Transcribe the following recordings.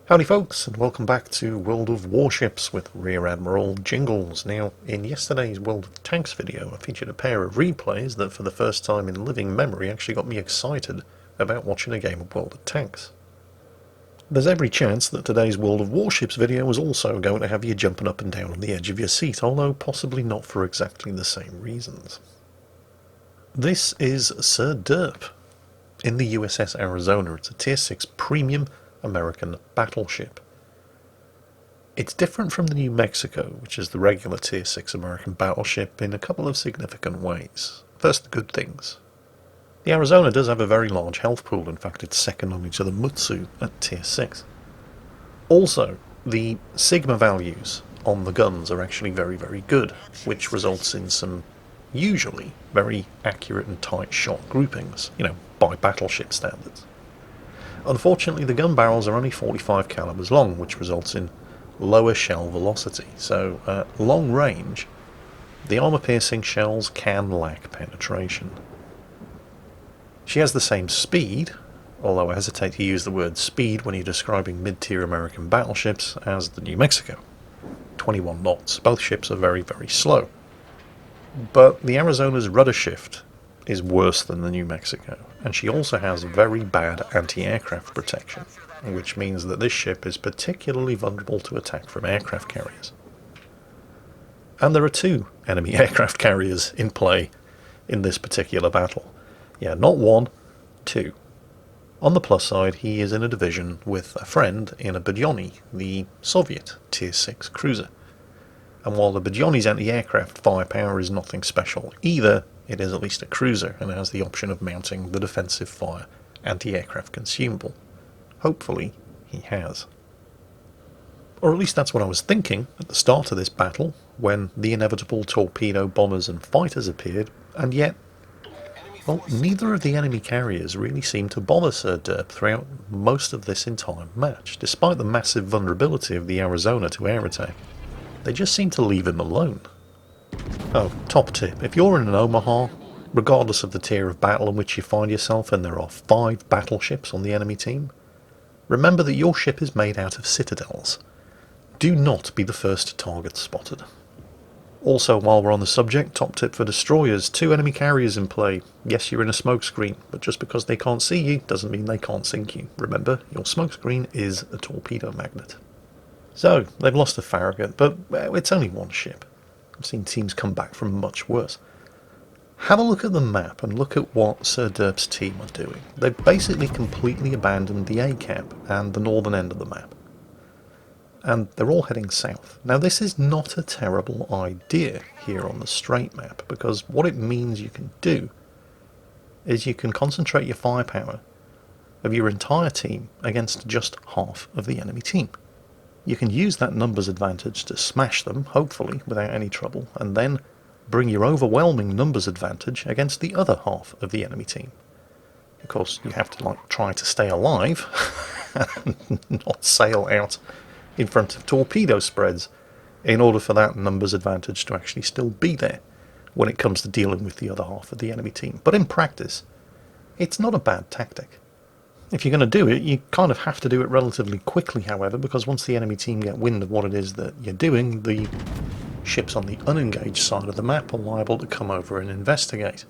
Howdy folks, and welcome back to World of Warships with Rear Admiral Jingles. Now, in yesterday's World of Tanks video, I featured a pair of replays that for the first time in living memory actually got me excited about watching a game of World of Tanks. There's every chance that today's World of Warships video is also going to have you jumping up and down on the edge of your seat, although possibly not for exactly the same reasons. This is Sir Derp in the USS Arizona. It's a Tier 6 premium American battleship. It's different from the New Mexico, which is the regular Tier 6 American battleship, in a couple of significant ways. First, the good things. The Arizona does have a very large health pool. In fact, it's second only to the Mutsu at Tier 6. Also, the Sigma values on the guns are actually very, very good, which results in some usually very accurate and tight shot groupings, by battleship standards. Unfortunately, the gun barrels are only 45 calibers long, which results in lower shell velocity. So at long range, the armor-piercing shells can lack penetration. She has the same speed, although I hesitate to use the word speed when you're describing mid-tier American battleships, as the New Mexico. 21 knots. Both ships are very, very slow. But the Arizona's rudder shift is worse than the New Mexico, and she also has very bad anti-aircraft protection, which means that this ship is particularly vulnerable to attack from aircraft carriers. And there are two enemy aircraft carriers in play in this particular battle. Yeah, not one, two. On the plus side, he is in a division with a friend in a Budyonny, the Soviet Tier 6 cruiser. And while the Budyonny's anti-aircraft firepower is nothing special either, it is at least a cruiser and has the option of mounting the defensive fire anti-aircraft consumable. Hopefully he has. Or at least that's what I was thinking at the start of this battle, when the inevitable torpedo bombers and fighters appeared, and yet, well, neither of the enemy carriers really seemed to bother Sir Derp throughout most of this entire match. Despite the massive vulnerability of the Arizona to air attack, they just seemed to leave him alone. Oh, top tip, if you're in an Omaha, regardless of the tier of battle in which you find yourself and there are 5 battleships on the enemy team, remember that your ship is made out of citadels. Do not be the first target spotted. Also, while we're on the subject, top tip for destroyers, 2 enemy carriers in play. Yes, you're in a smokescreen, but just because they can't see you doesn't mean they can't sink you. Remember, your smokescreen is a torpedo magnet. So, they've lost a Farragut, but it's only one ship. I've seen teams come back from much worse. Have a look at the map and look at what Sir Derp's team are doing. They've basically completely abandoned the A cap and the northern end of the map. And they're all heading south. Now, this is not a terrible idea here on the straight map, because what it means you can do is you can concentrate your firepower of your entire team against just half of the enemy team. You can use that numbers advantage to smash them, hopefully, without any trouble, and then bring your overwhelming numbers advantage against the other half of the enemy team. Of course, you have to try to stay alive and not sail out in front of torpedo spreads in order for that numbers advantage to actually still be there when it comes to dealing with the other half of the enemy team. But in practice, it's not a bad tactic. If you're going to do it, you kind of have to do it relatively quickly, however, because once the enemy team get wind of what it is that you're doing, the ships on the unengaged side of the map are liable to come over and investigate.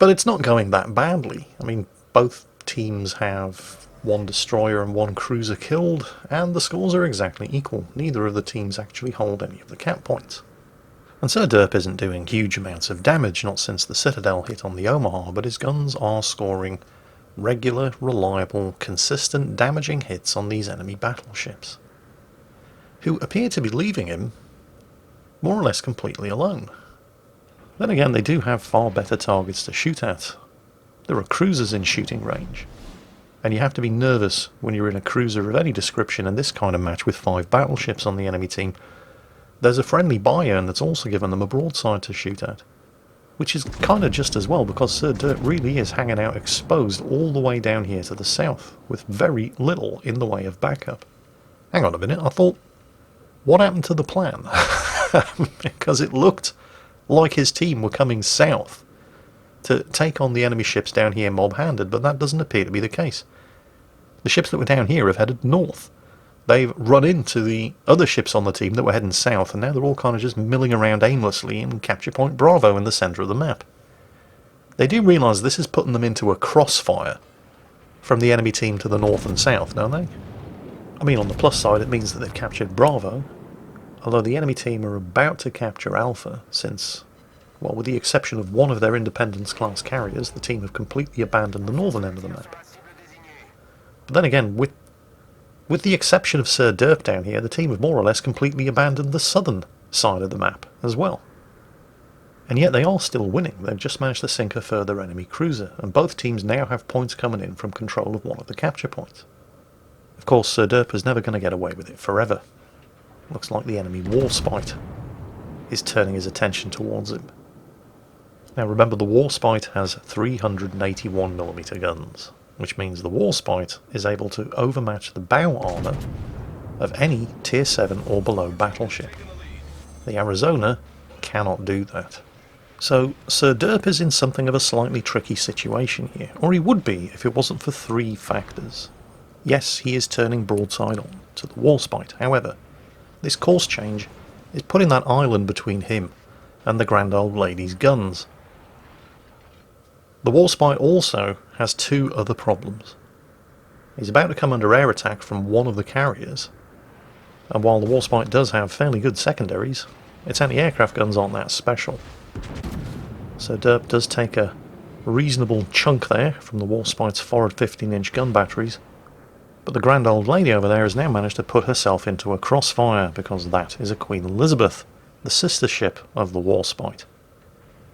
But it's not going that badly. I mean, both teams have 1 destroyer and 1 cruiser killed, and the scores are exactly equal. Neither of the teams actually hold any of the cap points. And Sir Derp isn't doing huge amounts of damage, not since the Citadel hit on the Omaha, but his guns are scoring regular, reliable, consistent damaging hits on these enemy battleships, who appear to be leaving him more or less completely alone. Then again, they do have far better targets to shoot at. There are cruisers in shooting range, and you have to be nervous when you're in a cruiser of any description in this kind of match with 5 battleships on the enemy team. There's a friendly Bayern that's also given them a broadside to shoot at, which is kind of just as well, because Sir Derp really is hanging out exposed all the way down here to the south, with very little in the way of backup. Hang on a minute, I thought, what happened to the plan? Because it looked like his team were coming south to take on the enemy ships down here mob-handed, but that doesn't appear to be the case. The ships that were down here have headed north. They've run into the other ships on the team that were heading south, and now they're all kind of just milling around aimlessly in capture point Bravo in the centre of the map. They do realise this is putting them into a crossfire from the enemy team to the north and south, don't they? I mean, on the plus side, it means that they've captured Bravo, although the enemy team are about to capture Alpha, since, well, with the exception of one of their Independence-class carriers, the team have completely abandoned the northern end of the map. But then again, with the exception of Sir Derp down here, the team have more or less completely abandoned the southern side of the map as well. And yet they are still winning. They've just managed to sink a further enemy cruiser, and both teams now have points coming in from control of one of the capture points. Of course, Sir Derp is never going to get away with it forever. Looks like the enemy Warspite is turning his attention towards him. Now remember, the Warspite has 381mm guns, which means the Warspite is able to overmatch the bow armour of any Tier 7 or below battleship. The Arizona cannot do that. So Sir Derp is in something of a slightly tricky situation here, or he would be if it wasn't for three factors. Yes, he is turning broadside on to the Warspite, however, this course change is putting that island between him and the Grand Old Lady's guns. The Warspite also has two other problems. He's about to come under air attack from one of the carriers, and while the Warspite does have fairly good secondaries, its anti-aircraft guns aren't that special. So Derp does take a reasonable chunk there from the Warspite's forward 15-inch gun batteries, but the Grand Old Lady over there has now managed to put herself into a crossfire, because that is a Queen Elizabeth, the sister ship of the Warspite.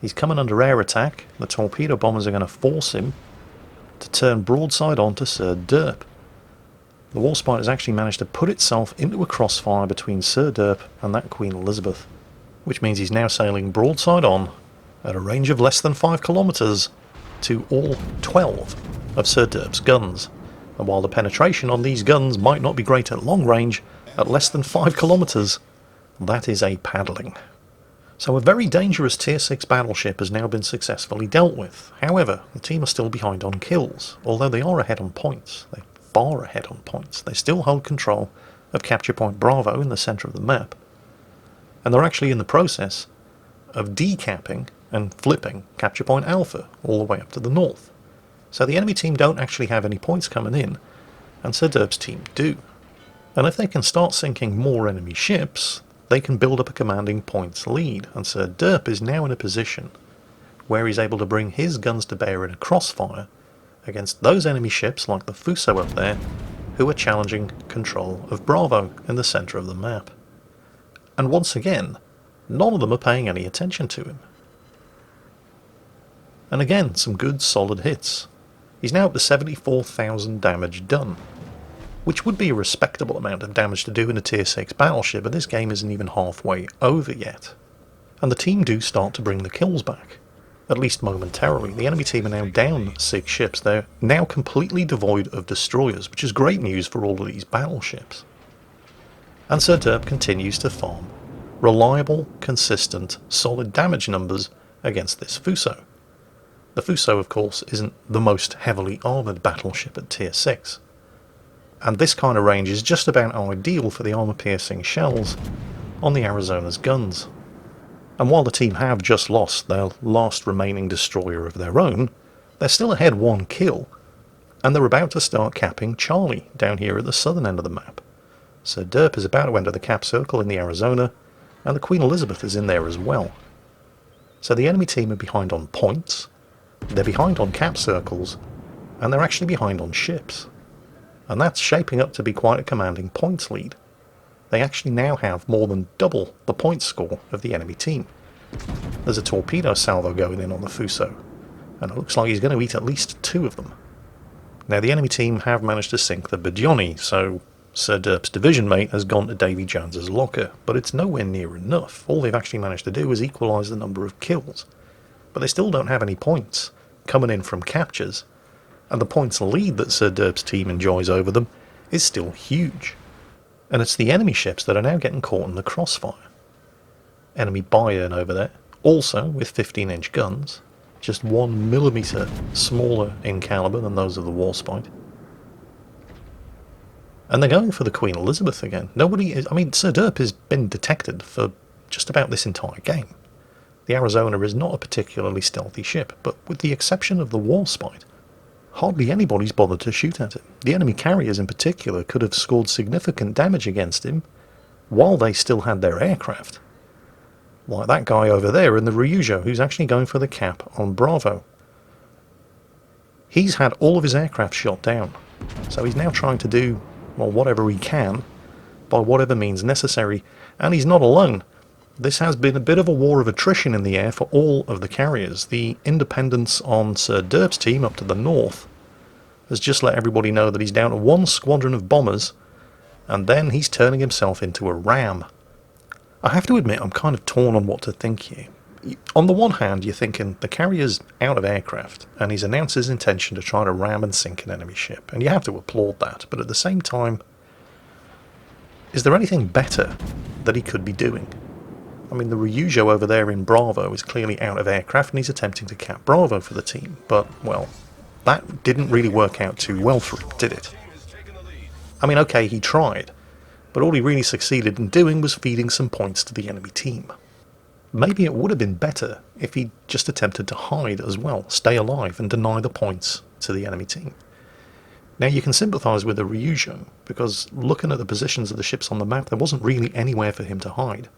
He's coming under air attack. The torpedo bombers are going to force him to turn broadside on to Sir Derp. The Warspite has actually managed to put itself into a crossfire between Sir Derp and that Queen Elizabeth, which means he's now sailing broadside on at a range of less than 5 kilometres to all 12 of Sir Derp's guns. And while the penetration on these guns might not be great at long range, at less than 5 kilometres, that is a paddling. So a very dangerous Tier 6 battleship has now been successfully dealt with. However, the team are still behind on kills, although they are ahead on points. They're far ahead on points. They still hold control of Capture Point Bravo in the centre of the map, and they're actually in the process of decapping and flipping Capture Point Alpha all the way up to the north. So the enemy team don't actually have any points coming in, and Sir Derp's team do. And if they can start sinking more enemy ships, they can build up a commanding points lead, and Sir Derp is now in a position where he's able to bring his guns to bear in a crossfire against those enemy ships like the Fuso up there, who are challenging control of Bravo in the centre of the map. And once again, none of them are paying any attention to him. And again, some good solid hits. He's now up to 74,000 damage done, which would be a respectable amount of damage to do in a Tier 6 battleship, but this game isn't even halfway over yet. And the team do start to bring the kills back, at least momentarily. The enemy team are now down 6 ships. They're now completely devoid of destroyers, which is great news for all of these battleships. And Sir Derp continues to farm reliable, consistent, solid damage numbers against this Fuso. The Fuso, of course, isn't the most heavily armoured battleship at Tier 6. And this kind of range is just about ideal for the armour-piercing shells on the Arizona's guns. And while the team have just lost their last remaining destroyer of their own, they're still ahead 1 kill, and they're about to start capping Charlie down here at the southern end of the map. Sir Derp is about to enter the cap circle in the Arizona, and the Queen Elizabeth is in there as well. So the enemy team are behind on points, they're behind on cap circles, and they're actually behind on ships. And that's shaping up to be quite a commanding points lead. They actually now have more than double the point score of the enemy team. There's a torpedo salvo going in on the Fuso, and it looks like he's going to eat at least 2 of them. Now the enemy team have managed to sink the Badioni, so Sir Derp's division mate has gone to Davy Jones's locker, but it's nowhere near enough. All they've actually managed to do is equalise the number of kills. But they still don't have any points coming in from captures, and the points lead that Sir Derp's team enjoys over them is still huge. And it's the enemy ships that are now getting caught in the crossfire. Enemy Bayern over there, also with 15-inch guns, just 1mm smaller in calibre than those of the Warspite. And they're going for the Queen Elizabeth again. Nobody is... I mean, Sir Derp has been detected for just about this entire game. The Arizona is not a particularly stealthy ship, but with the exception of the Warspite, hardly anybody's bothered to shoot at it. The enemy carriers in particular could have scored significant damage against him while they still had their aircraft. Like that guy over there in the Ryujo, who's actually going for the cap on Bravo. He's had all of his aircraft shot down, so he's now trying to do, well, whatever he can, by whatever means necessary, and he's not alone. This has been a bit of a war of attrition in the air for all of the carriers. The independence on Sir Derp's team up to the north has just let everybody know that he's down to one squadron of bombers, and then he's turning himself into a ram. I have to admit, I'm kind of torn on what to think here. On the one hand, you're thinking the carrier's out of aircraft, and he's announced his intention to try to ram and sink an enemy ship, and you have to applaud that, but at the same time, is there anything better that he could be doing? I mean, the Ryujo over there in Bravo is clearly out of aircraft, and he's attempting to cap Bravo for the team, but, well, that didn't really work out too well for him, did it? I mean, okay, he tried, but all he really succeeded in doing was feeding some points to the enemy team. Maybe it would have been better if he just attempted to hide as well, stay alive and deny the points to the enemy team. Now you can sympathise with the Ryujo, because looking at the positions of the ships on the map, there wasn't really anywhere for him to hide.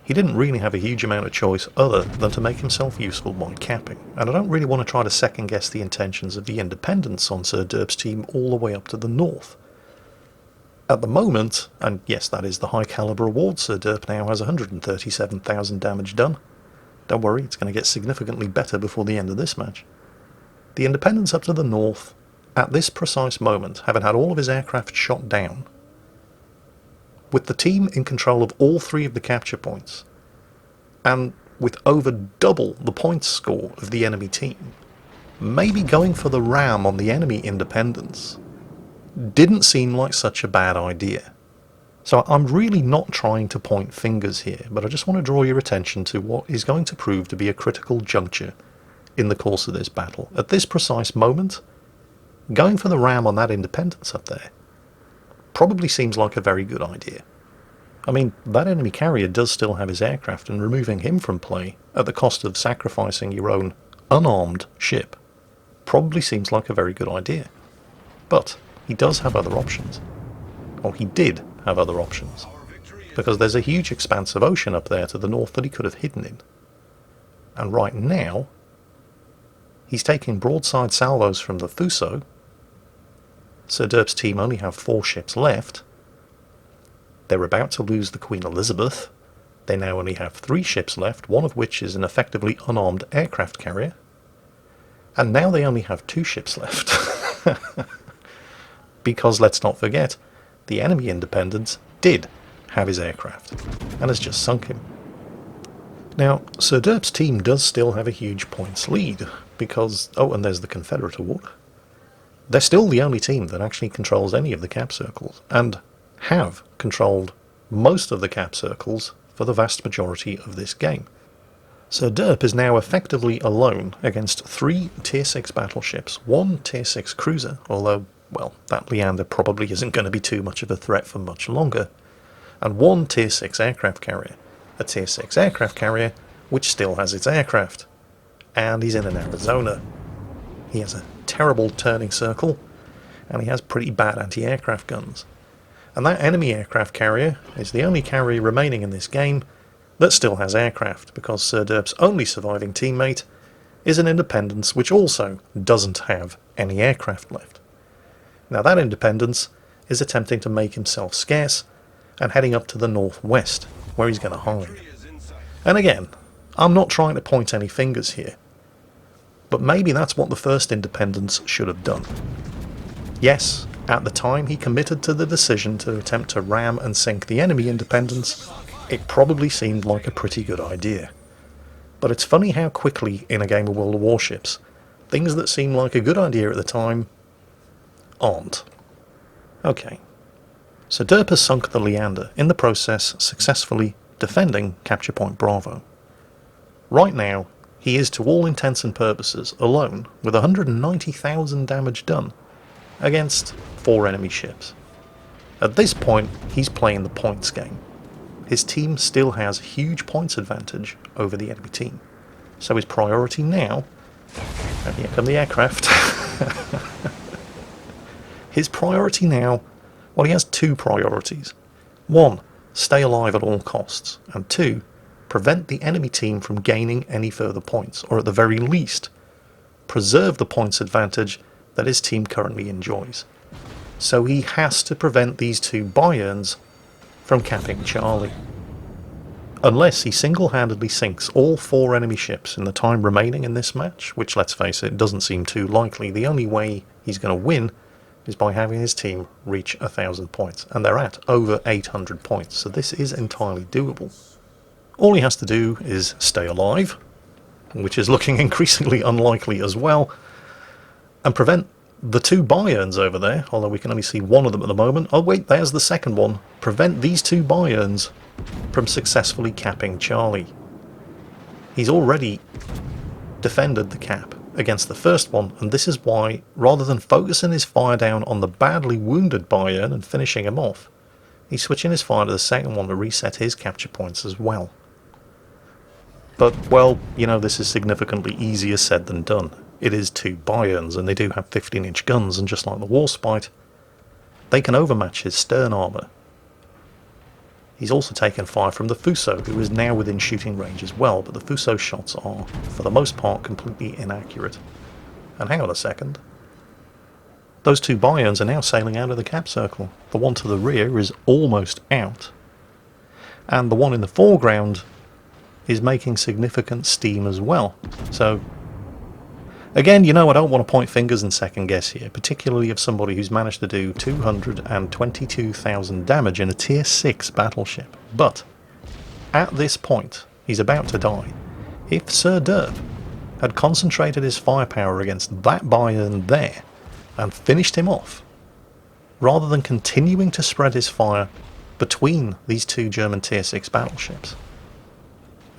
He didn't really have a huge amount of choice other than to make himself useful by capping, and I don't really want to try to second guess the intentions of the independents on Sir Derp's team all the way up to the north. At the moment, and yes, that is the high caliber award, Sir Derp now has 137,000 damage done. Don't worry, it's going to get significantly better before the end of this match. The independents up to the north, at this precise moment, having had all of his aircraft shot down, with the team in control of all three of the capture points, and with over double the points score of the enemy team, maybe going for the ram on the enemy independents didn't seem like such a bad idea. So I'm really not trying to point fingers here, but I just want to draw your attention to what is going to prove to be a critical juncture in the course of this battle. At this precise moment, going for the ram on that independence up there probably seems like a very good idea. I mean, that enemy carrier does still have his aircraft, and removing him from play at the cost of sacrificing your own unarmed ship probably seems like a very good idea. But he does have other options. Or he did have other options. Because there's a huge expanse of ocean up there to the north that he could have hidden in. And right now, he's taking broadside salvos from the Fuso. Sir Derp's team only have 4 ships left. They're about to lose the Queen Elizabeth. They now only have 3 ships left, one of which is an effectively unarmed aircraft carrier. And now they only have 2 ships left. Because, let's not forget, the enemy independence did have his aircraft, and has just sunk him. Now, Sir Derp's team does still have a huge points lead, because, oh, and there's the Confederate award. They're still the only team that actually controls any of the cap circles, and have controlled most of the cap circles for the vast majority of this game. Sir Derp is now effectively alone against 3 Tier 6 battleships, 1 Tier 6 cruiser, although, well, that Leander probably isn't going to be too much of a threat for much longer, and 1 Tier 6 aircraft carrier, a Tier 6 aircraft carrier which still has its aircraft, and he's in an Arizona. He has a terrible turning circle, and he has pretty bad anti-aircraft guns. And that enemy aircraft carrier is the only carrier remaining in this game that still has aircraft, because Sir Derp's only surviving teammate is an Independence which also doesn't have any aircraft left. Now that Independence is attempting to make himself scarce and heading up to the northwest, where he's going to hide. And again, I'm not trying to point any fingers here, but maybe that's what the first Independence should have done. Yes, at the time he committed to the decision to attempt to ram and sink the enemy Independence, it probably seemed like a pretty good idea. But it's funny how quickly, in a game of World of Warships, things that seem like a good idea at the time aren't. Okay, so Derp has sunk the Leander, in the process successfully defending Capture Point Bravo. Right now, he is to all intents and purposes alone, with 190,000 damage done, against 4 enemy ships. At this point, he's playing the points game. His team still has huge points advantage over the enemy team. So his priority now, and here come the aircraft, his priority now, well, he has two priorities. One, stay alive at all costs, and two, prevent the enemy team from gaining any further points, or at the very least, preserve the points advantage that his team currently enjoys. So he has to prevent these two Bayerns from capping Charlie. Unless he single-handedly sinks all 4 enemy ships in the time remaining in this match, which, let's face it, doesn't seem too likely, the only way he's going to win is by having his team reach 1,000 points, and they're at over 800 points, so this is entirely doable. All he has to do is stay alive, which is looking increasingly unlikely as well, and prevent the 2 Bayerns over there, although we can only see one of them at the moment. Oh wait, there's the second one. Prevent these 2 Bayerns from successfully capping Charlie. He's already defended the cap against the first one, and this is why, rather than focusing his fire down on the badly wounded Bayern and finishing him off, he's switching his fire to the second one to reset his capture points as well. But, well, you know, this is significantly easier said than done. It is 2 Bayerns, and they do have 15-inch guns, and just like the Warspite, they can overmatch his stern armour. He's also taken fire from the Fuso, who is now within shooting range as well, but the Fuso shots are, for the most part, completely inaccurate. And hang on a second. Those 2 Bayerns are now sailing out of the cap circle. The one to the rear is almost out, and the one in the foreground is making significant steam as well. So, again, you know, I don't want to point fingers and second guess here, particularly of somebody who's managed to do 222,000 damage in a tier 6 battleship. But, at this point, he's about to die. If Sir Derp had concentrated his firepower against that Bayern there, and finished him off, rather than continuing to spread his fire between these 2 German tier 6 battleships.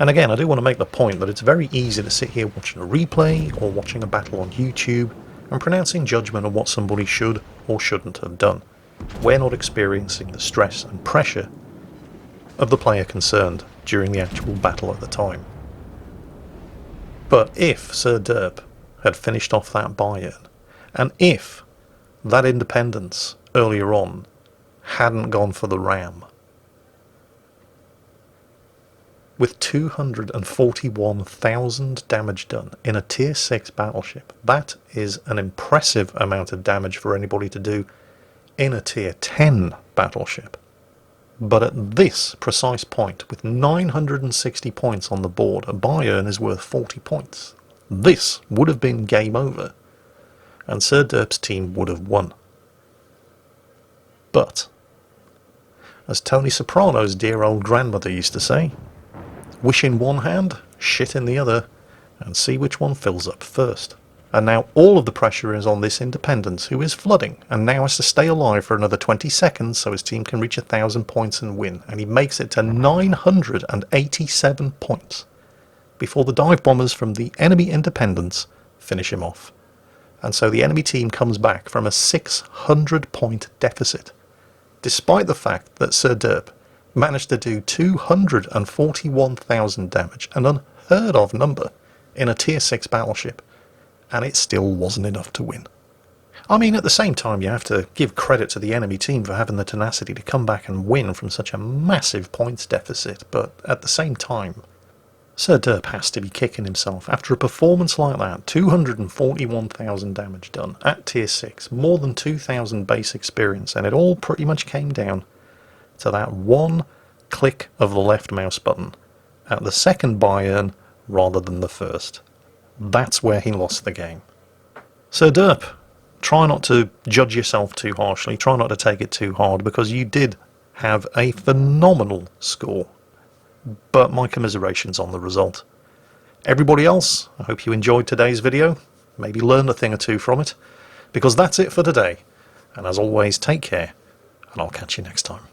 And again, I do want to make the point that it's very easy to sit here watching a replay or watching a battle on YouTube and pronouncing judgment on what somebody should or shouldn't have done. We're not experiencing the stress and pressure of the player concerned during the actual battle at the time. But if Sir Derp had finished off that Bayern, and if that independence earlier on hadn't gone for the RAM, with 241,000 damage done in a tier 6 battleship, that is an impressive amount of damage for anybody to do in a tier 10 battleship. But at this precise point, with 960 points on the board, a Bayern is worth 40 points. This would have been game over, and Sir Derp's team would have won. But, as Tony Soprano's dear old grandmother used to say, wish in one hand, shit in the other, and see which one fills up first. And now all of the pressure is on this independence, who is flooding, and now has to stay alive for another 20 seconds so his team can reach 1,000 points and win. And he makes it to 987 points before the dive bombers from the enemy independence finish him off. And so the enemy team comes back from a 600-point deficit, despite the fact that Sir Derp managed to do 241,000 damage, an unheard of number in a tier 6 battleship, and it still wasn't enough to win. I mean, at the same time, you have to give credit to the enemy team for having the tenacity to come back and win from such a massive points deficit, but at the same time, Sir Derp has to be kicking himself. After a performance like that, 241,000 damage done at tier 6, more than 2,000 base experience, and it all pretty much came down to that one click of the left mouse button at the second Bayern rather than the first. That's where he lost the game. Sir Derp, try not to judge yourself too harshly, try not to take it too hard, because you did have a phenomenal score. But my commiserations on the result. Everybody else, I hope you enjoyed today's video, maybe learned a thing or two from it, because that's it for today. And as always, take care, and I'll catch you next time.